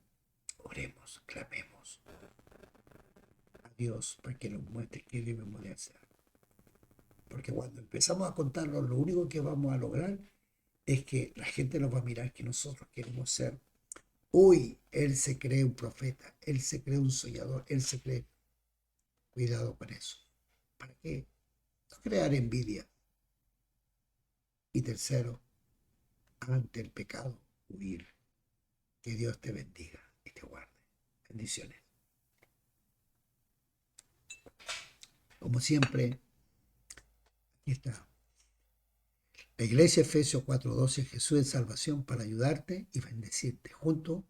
oremos, clamemos a Dios para que nos muestre qué debemos de hacer. Porque cuando empezamos a contarlo, lo único que vamos a lograr es que la gente nos va a mirar que nosotros queremos ser. Uy, él se cree un profeta, él se cree un soñador, él se cree. Cuidado con eso. ¿Para qué? No crear envidia. Y tercero, ante el pecado, huir. Que Dios te bendiga y te guarde. Bendiciones. Como siempre, aquí está. La iglesia Efesios 4:12, Jesús es salvación para ayudarte y bendecirte, junto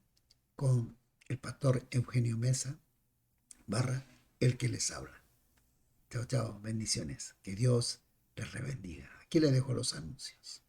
con el pastor Eugenio Mesa, el que les habla. Chao, chao, bendiciones. Que Dios les rebendiga. Aquí les dejo los anuncios.